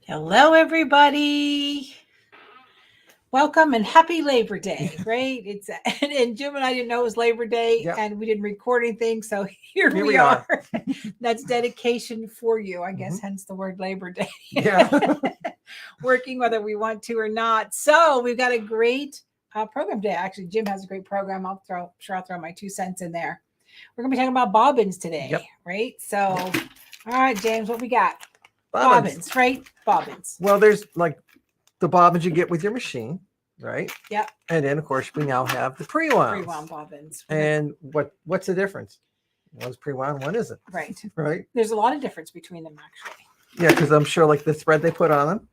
Hello, everybody. Welcome and happy Labor Day, right? It's and Jim and I didn't know it was Labor Day, Yep. and we didn't record anything, so here Here we we are. are. That's dedication for you, I guess, Mhm. hence the word Labor Day. Yeah. Working whether we want to or not. So we've got a great program today. Actually, Jim has a great program. I'll throw my 2 cents in there. We're gonna be talking about bobbins today, Yep. right? So, all right, James, what we got? Bobbins. Bobbins, right? Bobbins. Well, there's like the bobbins you get with your machine, right? Yep. And then, of course, we now have the pre-wound. Pre-wound bobbins. And what's the difference? One's pre-wound, one isn't. Right. Right? There's a lot of difference between them, actually. Yeah, because I'm sure like the thread they put on them.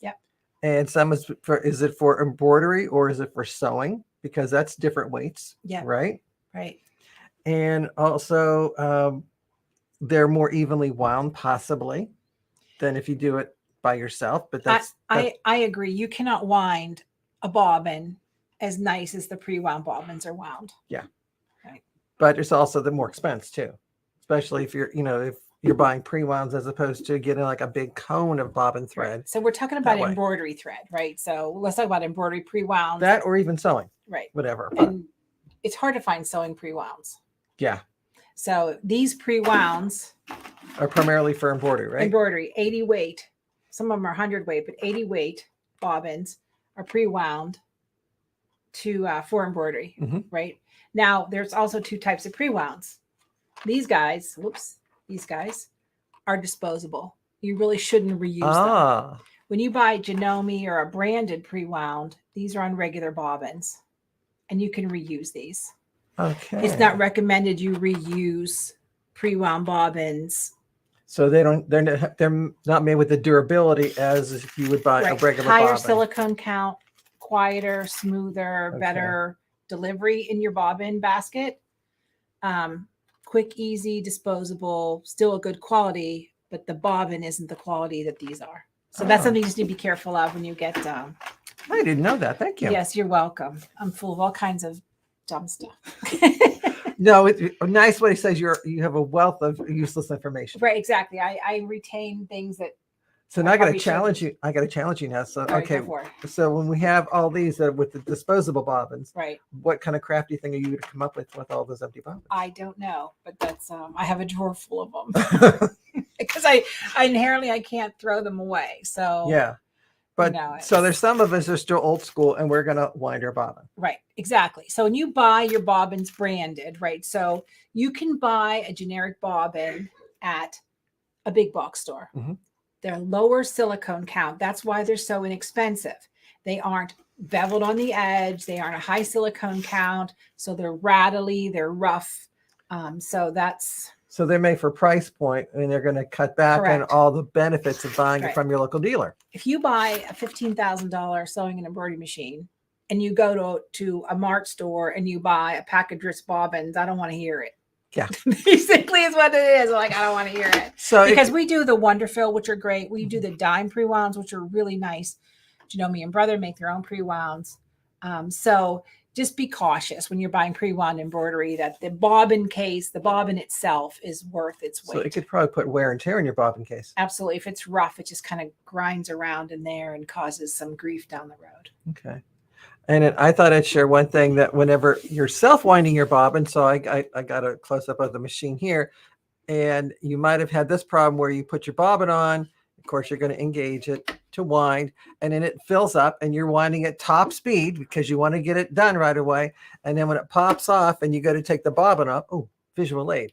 Yep. And some is it for embroidery or is it for sewing? Because that's different weights. Yeah. Right. Right. And also, they're more evenly wound, possibly, than if you do it by yourself. But I agree. You cannot wind a bobbin as nice as the pre-wound bobbins are wound. Yeah. Right. But it's also the more expense too, especially if if you're buying pre-wounds as opposed to getting like a big cone of bobbin thread. Right. So we're talking about embroidery thread, right? So let's talk about embroidery pre-wound. That or even sewing. Right. Whatever. And it's hard to find sewing pre-wounds. Yeah. So these pre-wounds are primarily for embroidery, right? Embroidery, 80 weight. Some of them are 100 weight, but 80 weight bobbins are pre-wound for embroidery, right? Now, there's also two types of pre-wounds. These guys are disposable. You really shouldn't reuse them. When you buy Janome or a branded pre-wound, these are on regular bobbins, and you can reuse these. Okay. It's not recommended you reuse pre-wound bobbins. So they're not made with the durability as if you would buy a regular higher bobbin. silicone count, quieter, smoother, better delivery in your bobbin basket. Quick, easy, disposable, still a good quality, but the bobbin isn't the quality that these are. So that's something you just need to be careful of when you get I didn't know that. Thank you. Yes, you're welcome. I'm full of all kinds of dumb stuff. No, it's nice when he says you have a wealth of useless information. Right, exactly. I retain things that. So now I got to challenge you. I got to challenge you now. So okay. So when we have all these with the disposable bobbins, right? What kind of crafty thing are you going to come up with all those empty bobbins? I don't know, but that's I have a drawer full of them because I inherently I can't throw them away. So yeah. But so there's some of us are still old school and we're going to wind our bobbin. Right. Exactly. So when you buy your bobbins branded, right? So you can buy a generic bobbin at a big box store. They're lower silicone count. That's why they're so inexpensive. They aren't beveled on the edge. They aren't a high silicone count. So they're rattly, they're rough. So they're made for price point and they're going to cut back on all the benefits of buying it from your local dealer. If you buy a $15,000 sewing and embroidery machine and you go to a Mart store and you buy a pack of Dritz bobbins, I don't want to hear it. Yeah. Basically is what it is. Like, I don't want to hear it. So because we do the Wonderfill, which are great. We do the dime pre-wounds, which are really nice. Janome and Brother make their own pre-wounds. So just be cautious when you're buying pre-wound embroidery that the bobbin case, the bobbin itself is worth its weight. So it could probably put wear and tear in your bobbin case. Absolutely. If it's rough, it just kind of grinds around in there and causes some grief down the road. Okay. And I thought I'd share one thing that whenever you're self-winding your bobbin, so I got a close-up of the machine here, and you might have had this problem where you put your bobbin on, of course, you're going to engage it to wind, and then it fills up, and you're winding at top speed because you want to get it done right away, and then when it pops off and you go to take the bobbin off, oh, visual aid,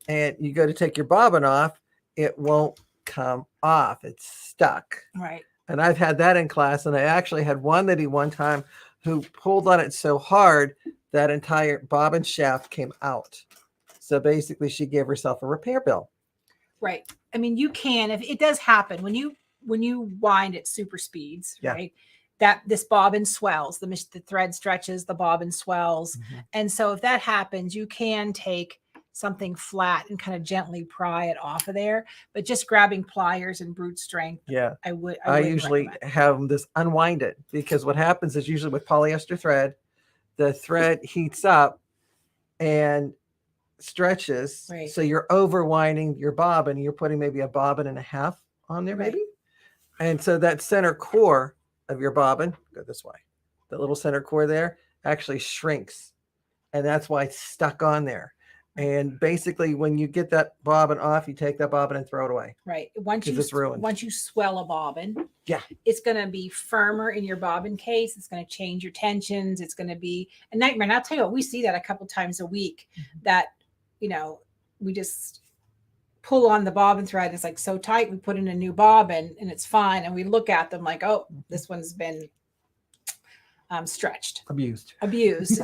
and you go to take your bobbin off, it won't come off. It's stuck. Right. And I've had that in class, and I actually had one lady one time who pulled on it so hard that entire bobbin shaft came out. So basically, she gave herself a repair bill. Right. I mean, you can, if it does happen when you wind at super speeds, right? That this bobbin swells, the thread stretches, the bobbin swells, and so if that happens, you can take something flat and kind of gently pry it off of there, but just grabbing pliers and brute strength. Yeah. I usually recommend. have this unwind it because what happens is usually with polyester thread, the thread heats up and stretches. Right. So you're overwinding your bobbin. You're putting maybe a bobbin and a half on there, maybe. And so that center core of your bobbin, go this way, the little center core there actually shrinks. And that's why it's stuck on there. And basically, when you get that bobbin off, you take that bobbin and throw it away. Right. It's ruined. Once you swell a bobbin, yeah, it's going to be firmer in your bobbin case. It's going to change your tensions. It's going to be a nightmare. And I'll tell you what, we see that a couple times a week that, we just pull on the bobbin thread. It's like so tight. We put in a new bobbin and it's fine. And we look at them like, oh, this one's been stretched, abused.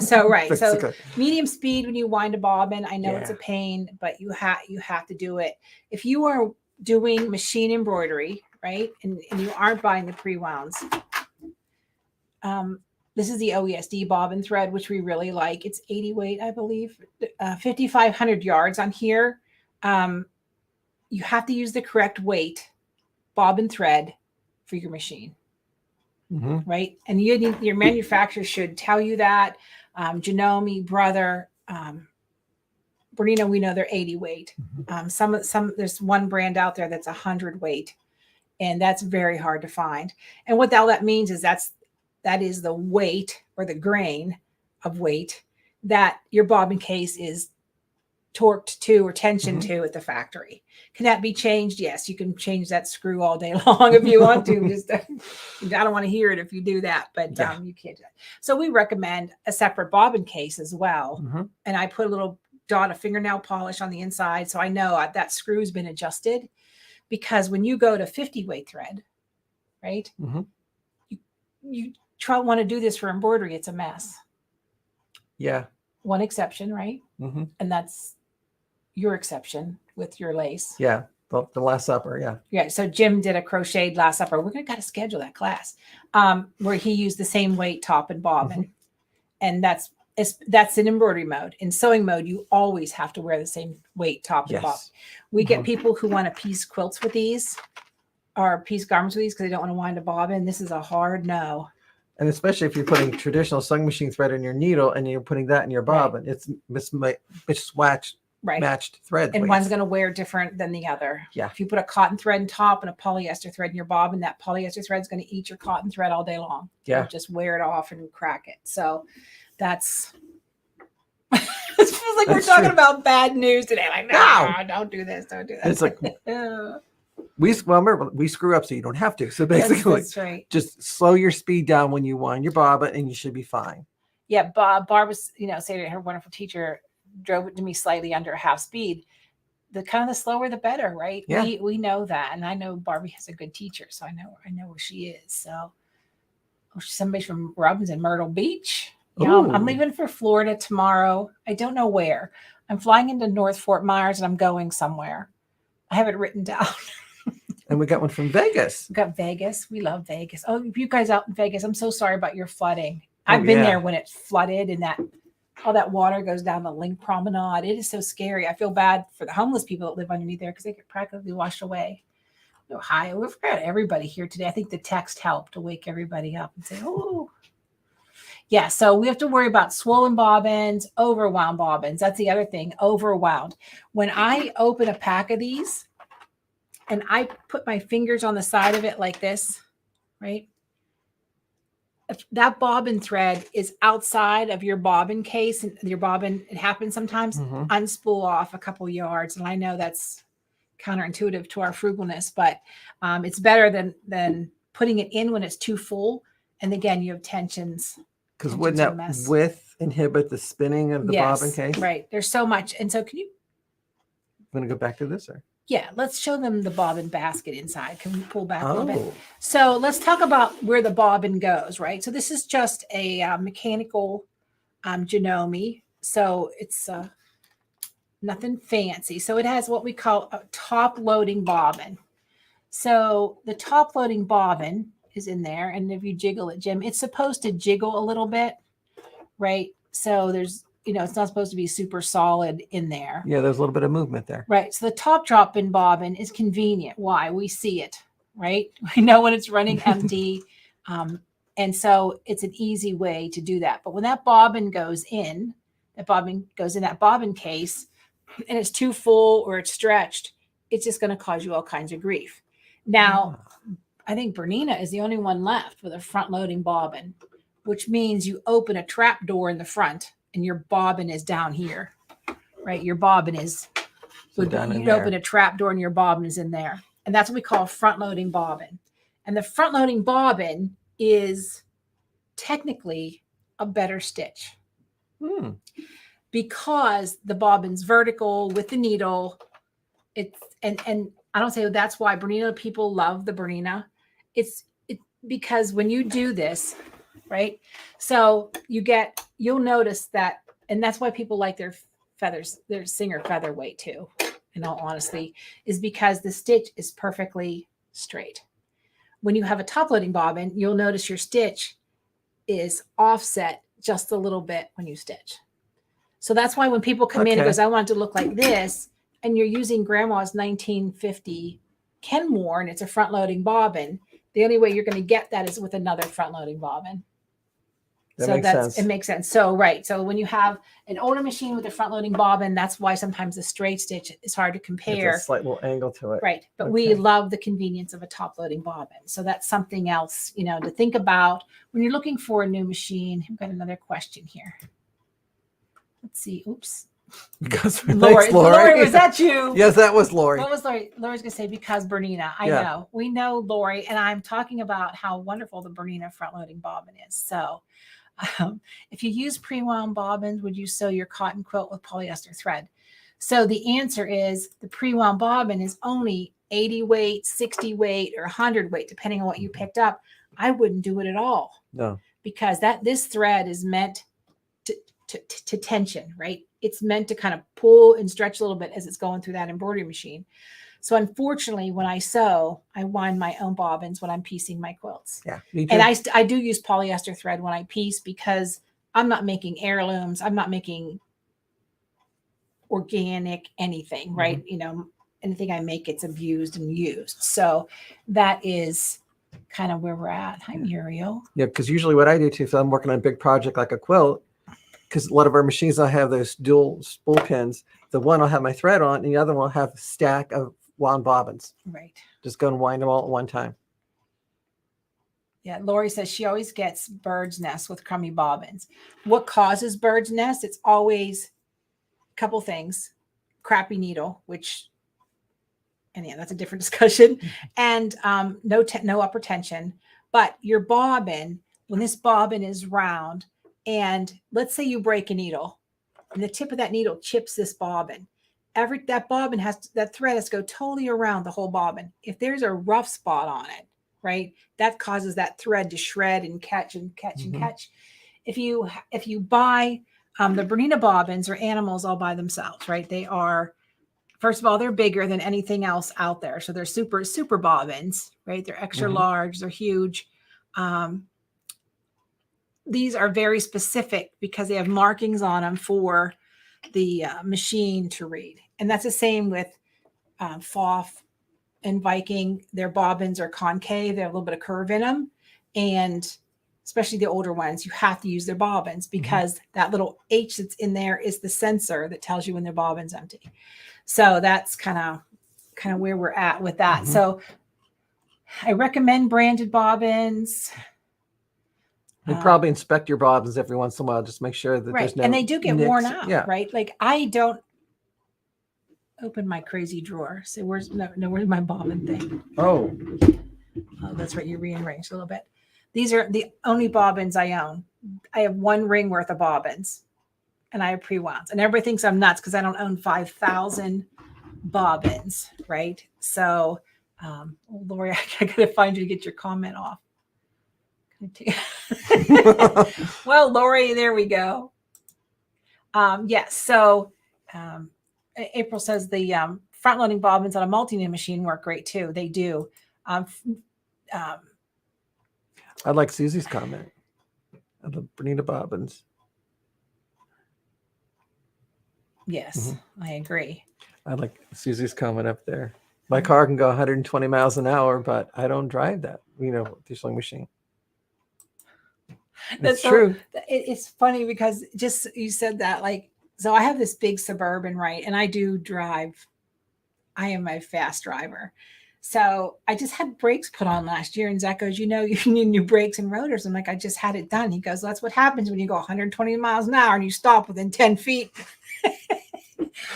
So, right. So Basically. medium speed when you wind a bobbin, I know it's a pain, but you have to do it. If you are doing machine embroidery, right, and you aren't buying the pre-wounds, this is the OESD bobbin thread, which we really like. It's 80 weight, I believe, 5,500 yards on here. You have to use the correct weight bobbin thread for your machine. Right. And your manufacturer should tell you that. Janome, Brother, Bernino, we know they're 80 weight. There's one brand out there that's 100 weight, and that's very hard to find. And what that means is that is the weight or the grain of weight that your bobbin case is torqued to or tensioned to at the factory. Can that be changed? Yes, you can change that screw all day long if you want to. I don't want to hear it if you do that, but you can't do that. So we recommend a separate bobbin case as well. And I put a little dot of fingernail polish on the inside, so I know that screw's been adjusted. Because when you go to 50 weight thread, right, you want to do this for embroidery, it's a mess. Yeah. One exception, right? And that's your exception with your lace. Yeah. The Last Supper. Yeah. Yeah. So Jim did a crocheted Last Supper. We're going to schedule that class where he used the same weight top and bobbin. And that's in embroidery mode. In sewing mode, you always have to wear the same weight top and bobbin. We get people who want to piece quilts with these or piece garments with these because they don't want to wind a bobbin. This is a hard no. And especially if you're putting traditional sewing machine thread in your needle and you're putting that in your bobbin, it's matched thread. And one's going to wear different than the other. Yeah. If you put a cotton thread in top and a polyester thread in your bobbin, that polyester thread is going to eat your cotton thread all day long. Yeah. You'll just wear it off and crack it. So that's, it feels like we're talking about bad news today. Like, no, don't do this. Don't do that. It's like, remember, we screw up so you don't have to. So basically, that's right. Just slow your speed down when you wind your bobbin and you should be fine. Yeah. Barb was, saying her wonderful teacher drove it to me slightly under half speed. The slower, the better, right? Yeah. We know that. And I know Barbie has a good teacher. So I know where she is. So somebody from Robbins in Myrtle Beach. Yeah, I'm leaving for Florida tomorrow. I don't know where. I'm flying into North Fort Myers and I'm going somewhere. I have it written down. And we got one from Vegas. We got Vegas. We love Vegas. Oh, you guys out in Vegas, I'm so sorry about your flooding. I've been there when it flooded and all that water goes down the Link Promenade. It is so scary. I feel bad for the homeless people that live underneath there because they get practically washed away. Ohio, we've got everybody here today. I think the text helped to wake everybody up and say, oh. Yeah, so we have to worry about swollen bobbins, overwound bobbins. That's the other thing, overwound. When I open a pack of these and I put my fingers on the side of it like this, right? If that bobbin thread is outside of your bobbin case and your bobbin, it happens sometimes, unspool off a couple yards. And I know that's counterintuitive to our frugalness, but it's better than putting it in when it's too full. And again, you have tensions. Because wouldn't that width inhibit the spinning of the bobbin case? Right. There's so much. And so can you want to go back to this? Or? Yeah, let's show them the bobbin basket inside. Can we pull back a little bit? So let's talk about where the bobbin goes, right? So this is just a mechanical Janome. So it's nothing fancy. So it has what we call a top loading bobbin. So the top loading bobbin is in there. And if you jiggle it, Jim, it's supposed to jiggle a little bit, right? So there's, it's not supposed to be super solid in there. Yeah, there's a little bit of movement there. Right. So the top drop in bobbin is convenient. Why? We see it, right? We know when it's running empty. And so it's an easy way to do that. But when that bobbin goes in that bobbin case and it's too full or it's stretched, it's just going to cause you all kinds of grief. Now, I think Bernina is the only one left with a front loading bobbin, which means you open a trap door in the front and your bobbin is down here, right? Your bobbin is, So down in you'd there. open a trap door and your bobbin is in there. And that's what we call a front loading bobbin. And the front loading bobbin is technically a better stitch because the bobbin's vertical with the needle. It's and I don't say that's why Bernina people love the Bernina. It's because when you do this, right? So you'll notice that, and that's why people like their feathers, their Singer featherweight too, in all honesty, is because the stitch is perfectly straight. When you have a top loading bobbin, you'll notice your stitch is offset just a little bit when you stitch. So that's why when people come in and goes, I want it to look like this, and you're using grandma's 1950 Kenmore and it's a front loading bobbin, the only way you're going to get that is with another front loading bobbin. That makes sense. It makes sense. So, right. So when you have an older machine with a front loading bobbin, that's why sometimes the straight stitch is hard to compare. It's a slight little angle to it. Right. But we love the convenience of a top loading bobbin. So that's something else, to think about when you're looking for a new machine. I've got another question here. Let's see. Oops. Because Lori, was that you? Yes, that was Lori. What was Lori? Lori's going to say, because Bernina. I know. We know Lori, and I'm talking about how wonderful the Bernina front loading bobbin is. So if you use pre-wound bobbins, would you sew your cotton quilt with polyester thread? So the answer is the pre-wound bobbin is only 80 weight, 60 weight, or 100 weight, depending on what you picked up. I wouldn't do it at all. No. Because this thread is meant to tension, right? It's meant to kind of pull and stretch a little bit as it's going through that embroidery machine. So unfortunately, when I sew, I wind my own bobbins when I'm piecing my quilts. Yeah. And I do use polyester thread when I piece because I'm not making heirlooms. I'm not making organic anything, right? Anything I make, it's abused and used. So that is kind of where we're at. Hi, Muriel. Yeah, because usually what I do too, if I'm working on a big project like a quilt, because a lot of our machines don't have those dual spool pins, the one will have my thread on and the other one will have a stack of wound bobbins. Right. Just go and wind them all at one time. Yeah, Lori says she always gets bird's nests with crummy bobbins. What causes bird's nest? It's always a couple things. Crappy needle, which, and yeah, that's a different discussion. And no upper tension. But your bobbin, when this bobbin is round, and let's say you break a needle, and the tip of that needle chips this bobbin. That thread has to go totally around the whole bobbin. If there's a rough spot on it, right, that causes that thread to shred and catch and catch and catch. If you buy the Bernina bobbins or animals all by themselves, right? They are, first of all, they're bigger than anything else out there. So they're super, super bobbins, right? They're extra large, they're huge. These are very specific because they have markings on them for the machine to read. And that's the same with Pfaff and Viking. Their bobbins are concave. They have a little bit of curve in them. And especially the older ones, you have to use their bobbins because that little H that's in there is the sensor that tells you when their bobbin's empty. So that's kind of where we're at with that. So I recommend branded bobbins. You probably inspect your bobbins every once in a while, just make sure that there's no and they do get nicks. worn out, right? Like I don't open my crazy drawer. So where's my bobbin thing? Oh, that's right. You rearranged a little bit. These are the only bobbins I own. I have one ring worth of bobbins, and I have pre-wounds. And everybody thinks I'm nuts because I don't own 5,000 bobbins, right? So, Lori, I gotta find you to get your comment off. Well, Lori, there we go. Yes. So April says the front loading bobbins on a multi-knit machine work great too. They do. I like Susie's comment. I love Bernina bobbins. Yes, I agree. I like Susie's comment up there. My car can go 120 miles an hour, but I don't drive that, the sewing machine. That's true. It's funny because just you said that, like, so I have this big Suburban, right? And I do drive. I am a fast driver. So I just had brakes put on last year, and Zach goes, you need new brakes and rotors. I'm like, I just had it done. He goes, that's what happens when you go 120 miles an hour and you stop within 10 feet.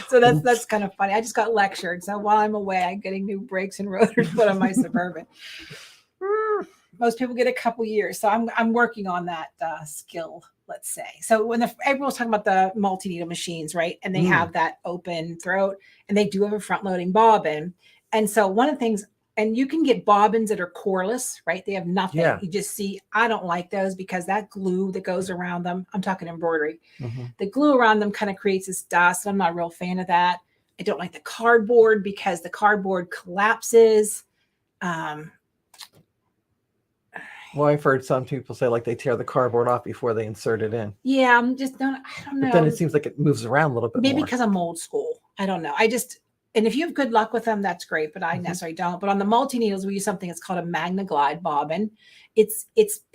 So that's kind of funny. I just got lectured. So while I'm away, I'm getting new brakes and rotors put on my Suburban. Most people get a couple years. So I'm working on that skill, let's say. So when April was talking about the multi-needle machines, right? And they have that open throat, and they do have a front-loading bobbin. And so one of the things, and you can get bobbins that are coreless, right? They have nothing. Yeah. You just see, I don't like those because that glue that goes around them, I'm talking embroidery, the glue around them kind of creates this dust. I'm not a real fan of that. I don't like the cardboard because the cardboard collapses. Well, I've heard some people say like they tear the cardboard off before they insert it in. Yeah, I don't know. But then it seems like it moves around a little bit Maybe more. because I'm old school. I don't know. And if you have good luck with them, that's great, but I necessarily don't. But on the multi-needles, we use something that's called a Magna-Glide bobbin. It's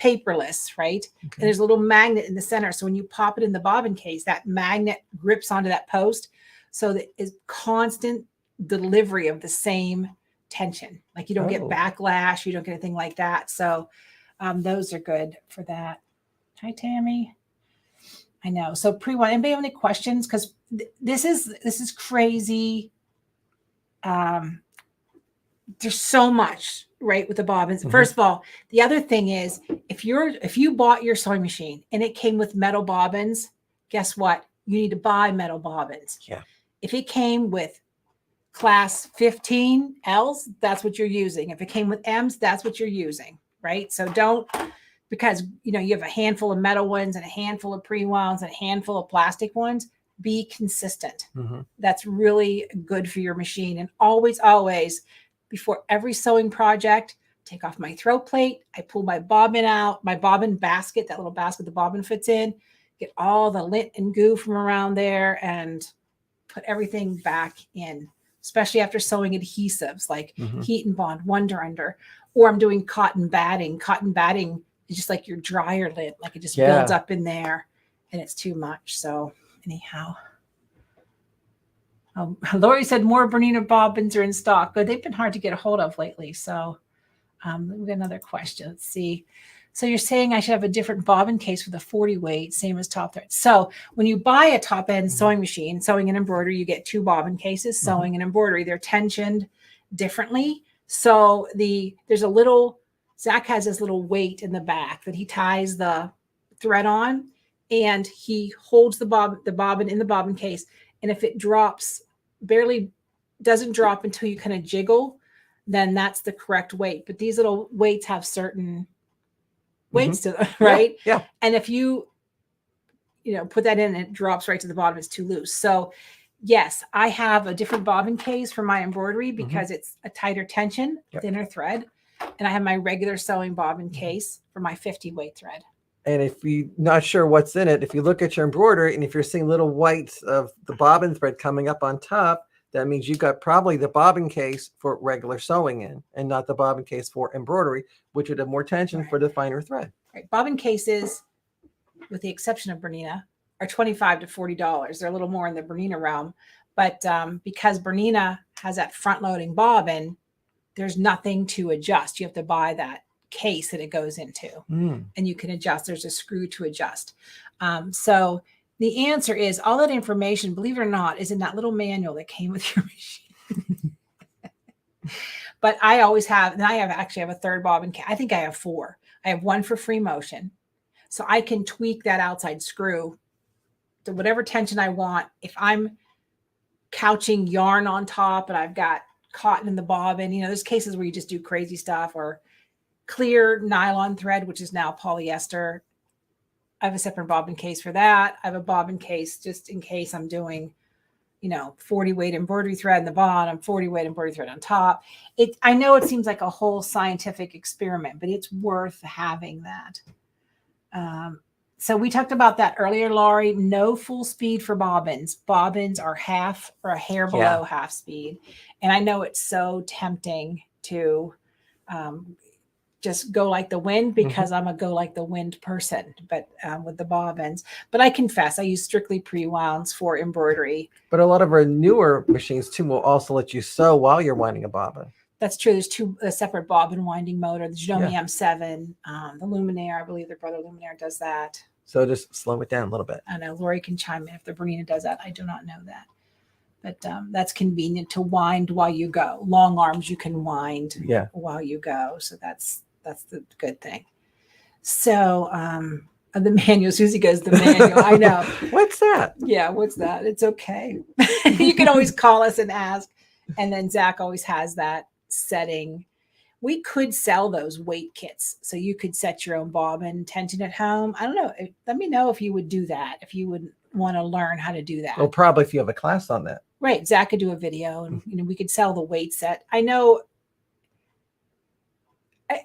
paperless, right? And there's a little magnet in the center. So when you pop it in the bobbin case, that magnet grips onto that post. So that is constant delivery of the same tension. Like you don't get backlash. You don't get anything like that. So those are good for that. Hi, Tammy. I know. So pre-one, anybody have any questions? Because this is crazy. There's so much, right, with the bobbins. First of all, the other thing is if you bought your sewing machine and it came with metal bobbins, guess what? You need to buy metal bobbins. Yeah. If it came with class 15 L's, that's what you're using. If it came with M's, that's what you're using, right? So don't, because you have a handful of metal ones and a handful of pre-wounds and a handful of plastic ones. Be consistent. That's really good for your machine. And always, before every sewing project, take off my throat plate. I pull my bobbin out, my bobbin basket, that little basket the bobbin fits in, get all the lint and goo from around there and put everything back in, especially after sewing adhesives like Heat and Bond, Wonder Under, or I'm doing cotton batting. Cotton batting is just like your dryer lint, like it just builds up in there and it's too much. So anyhow, Lori said more Bernina bobbins are in stock, but they've been hard to get a hold of lately. So we got another question. Let's see. So you're saying I should have a different bobbin case with a 40 weight, same as top thread. So when you buy a top end sewing machine, sewing and embroidery, you get two bobbin cases, sewing and embroidery. They're tensioned differently. So there's a little, Zach has this little weight in the back that he ties the thread on, and he holds the bobbin in the bobbin case. And if it drops, barely doesn't drop until you kind of jiggle, then that's the correct weight. But these little weights have certain weights to them, right? Yeah. And if you put that in and it drops right to the bottom, it's too loose. So yes, I have a different bobbin case for my embroidery because it's a tighter tension, thinner thread. And I have my regular sewing bobbin case for my 50 weight thread. And if you're not sure what's in it, if you look at your embroidery and if you're seeing little whites of the bobbin thread coming up on top, that means you've got probably the bobbin case for regular sewing in and not the bobbin case for embroidery, which would have more tension for the finer thread. Right. Bobbin cases, with the exception of Bernina, are $25 to $40. They're a little more in the Bernina realm. But because Bernina has that front-loading bobbin, there's nothing to adjust. You have to buy that case that it goes into, and you can adjust. There's a screw to adjust. So the answer is all that information, believe it or not, is in that little manual that came with your machine. But I always have, and I actually have a third bobbin case. I think I have four. I have one for free motion. So I can tweak that outside screw to whatever tension I want. If I'm couching yarn on top and I've got cotton in the bobbin, there's cases where you just do crazy stuff, or clear nylon thread, which is now polyester. I have a separate bobbin case for that. I have a bobbin case just in case I'm doing, 40 weight embroidery thread in the bottom, 40 weight embroidery thread on top. I know it seems like a whole scientific experiment, but it's worth having that. So we talked about that earlier, Laurie. No full speed for bobbins. Bobbins are half or a hair below half speed. And I know it's so tempting to just go like the wind because I'm a go like the wind person, but with the bobbins. But I confess, I use strictly pre-wounds for embroidery. But a lot of our newer machines too will also let you sew while you're winding a bobbin. That's true. There's a separate bobbin winding motor. The Janome Yeah. M7, the Luminaire, I believe their brother Luminaire does that. So just slow it down a little bit. I know Lori can chime in if the Bernina does that. I do not know that. But that's convenient to wind while you go. Long arms you can wind while you go. So that's the good thing. So the manual, Susie goes, the manual. I know. What's that? Yeah, what's that? It's okay. You can always call us and ask. And then Zach always has that setting. We could sell those weight kits. So you could set your own bobbin tension at home. I don't know. Let me know if you would do that, if you would want to learn how to do that. Well, probably if you have a class on that. Right. Zach could do a video and we could sell the weight set. I know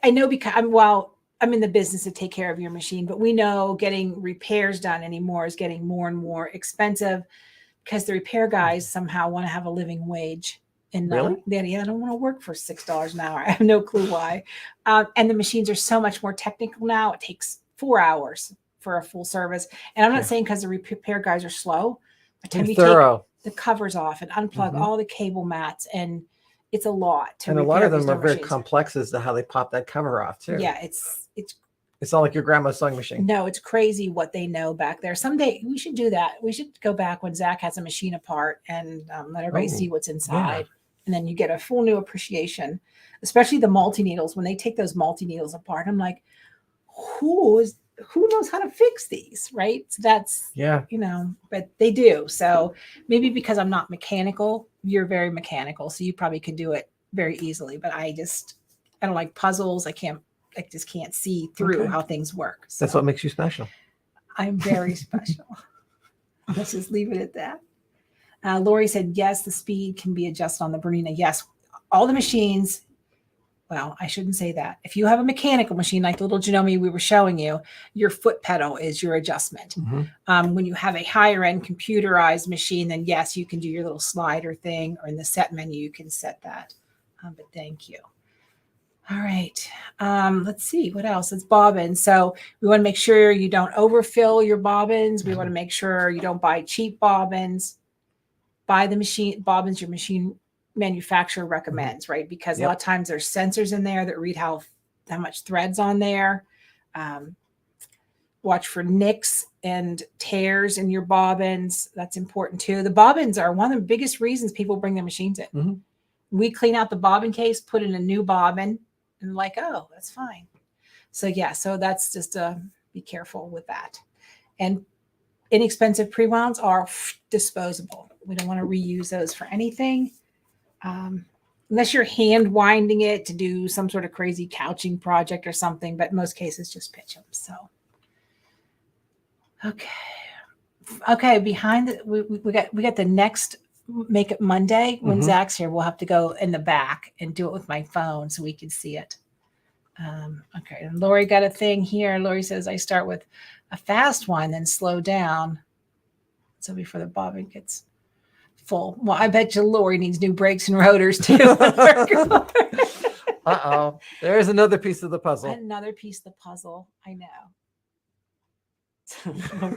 because I'm in the business to take care of your machine, but we know getting repairs done anymore is getting more and more expensive because the repair guys somehow want to have a living wage. And really? I don't want to work for $6 an hour. I have no clue why. And the machines are so much more technical now. It takes 4 hours for a full service. And I'm not saying because the repair guys are slow. By the time you take the covers off and unplug all the cable mats, and it's a lot to repair. And a lot of them are very machines. complex as to how they pop that cover off too. Yeah, it's not like your grandma's sewing machine. No, it's crazy what they know back there. Someday we should do that. We should go back when Zach has a machine apart and let everybody see what's inside. Yeah. And then you get a full new appreciation, especially the multi-needles. When they take those multi-needles apart, I'm like, who knows how to fix these, right? So that's, but they do. So maybe because I'm not mechanical, you're very mechanical. So you probably could do it very easily. But I don't like puzzles. I just can't see through how things work. So that's what makes you special. I'm very special. Let's just leave it at that. Lori said, yes, the speed can be adjusted on the Bernina. Yes, all the machines. Well, I shouldn't say that. If you have a mechanical machine like the little Janome we were showing you, your foot pedal is your adjustment. When you have a higher end computerized machine, then yes, you can do your little slider thing, or in the set menu, you can set that. But thank you. All right. Let's see what else. It's bobbins. So we want to make sure you don't overfill your bobbins. We want to make sure you don't buy cheap bobbins. Buy the bobbins your machine manufacturer recommends, right? Because a lot of times there's sensors in there that read how much thread's on there. Watch for nicks and tears in your bobbins. That's important too. The bobbins are one of the biggest reasons people bring their machines in. We clean out the bobbin case, put in a new bobbin, and like, oh, that's fine. So so that's just be careful with that. And inexpensive pre-wounds are disposable. We don't want to reuse those for anything. Unless you're hand winding it to do some sort of crazy couching project or something, but in most cases just pitch them. So, okay. Behind we got the next Make It Monday when Zach's here. We'll have to go in the back and do it with my phone so we can see it. Okay. And Lori got a thing here. Lori says I start with a fast one, then slow down. So before the bobbin gets full. Well, I bet you Lori needs new brakes and rotors too. Uh-oh. There's another piece of the puzzle. Another piece of the puzzle. I know.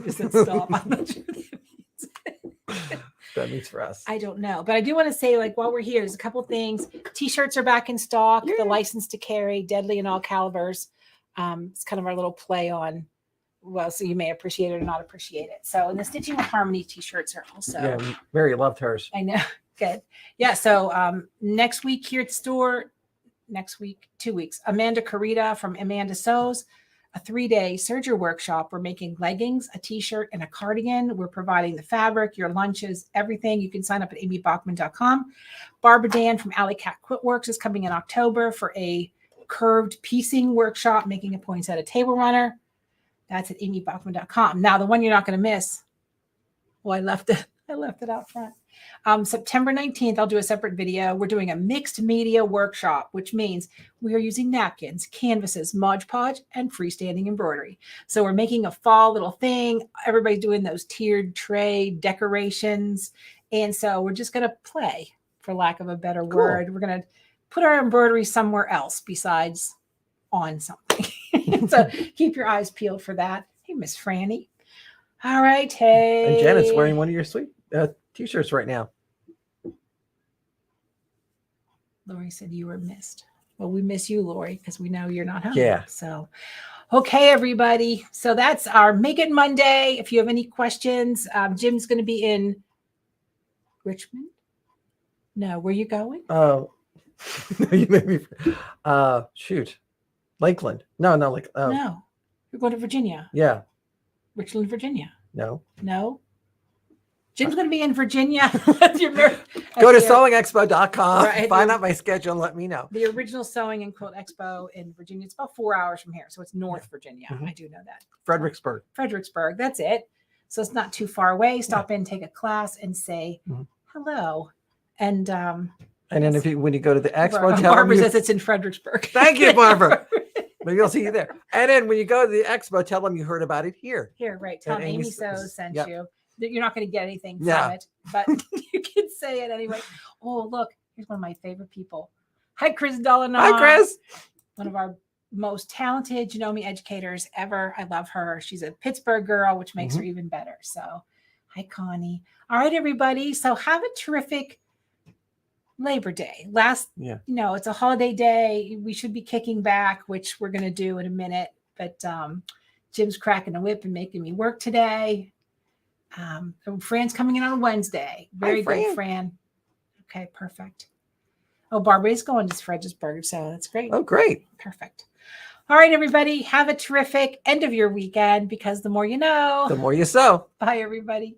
Just stop. I'm not sure that means for us. I don't know. But I do want to say, like, while we're here, there's a couple things. T-shirts are back in stock. The license to carry, deadly in all calibers. It's kind of our little play on, well, so you may appreciate it or not appreciate it. So, and the Stitching with Harmony t-shirts are also. Yeah, Mary loved hers. I know. Good. Yeah. So next week here at the store, 2 weeks, Amanda Carita from Amanda Sews, a 3-day serger workshop. We're making leggings, a t-shirt, and a cardigan. We're providing the fabric, your lunches, everything. You can sign up at amybachman.com. Barbara Dan from Alley Cat Quiltworks is coming in October for a curved piecing workshop, making a poinsettia table runner. That's at amybachman.com. Now, the one you're not going to miss. Well, I left it out front. September 19th, I'll do a separate video. We're doing a mixed media workshop, which means we are using napkins, canvases, Mod Podge, and freestanding embroidery. So we're making a fall little thing. Everybody's doing those tiered tray decorations. And so we're just going to play, for lack of a better word. We're going to put our embroidery somewhere else besides on something. So keep your eyes peeled for that. Hey, Miss Franny. All right. Hey. And Janet's wearing one of your sweet t-shirts right now. Lori said you were missed. Well, we miss you, Lori, because we know you're not home. Yeah. So, okay, everybody. So that's our Make It Monday. If you have any questions, Jim's going to be in Richmond. No, where you going? Oh, you made me. Shoot, Lakeland. No, like. No, you're going to Virginia. Yeah. Richland, Virginia. No. Jim's going to be in Virginia. Go to sewingexpo.com, Right. find out my schedule and let me know. The original Sewing and Quilt Expo in Virginia. It's about 4 hours from here. So it's North Virginia. Mhm. I do know that. Fredericksburg. That's it. So it's not too far away. Stop in, take a class, and say hello. And then when you go to the expo, tell Barbara them says it's in Fredericksburg. Thank you, Barbara. Maybe I'll see you there. And then when you go to the expo, tell them you heard about it here. Here, right. Tell And them Amy Amy So sent yep. you. You're not going to get anything from Yeah. it, but you can say it anyway. Oh, look, here's one of my favorite people. Hi, Chris Dolinar. Hi, Chris. One of our most talented Janome educators ever. I love her. She's a Pittsburgh girl, which makes her even better. So, hi, Connie. All right, everybody. So have a terrific Labor Day. It's a holiday day. We should be kicking back, which we're going to do in a minute. But Jim's cracking a whip and making me work today. Fran's coming in on Wednesday. Very good, Fran. Okay, perfect. Oh, Barbara is going to Fredericksburg, so that's great. Oh, great. Perfect. All right, everybody. Have a terrific end of your weekend, because the more you know. The more you sew. Bye, everybody.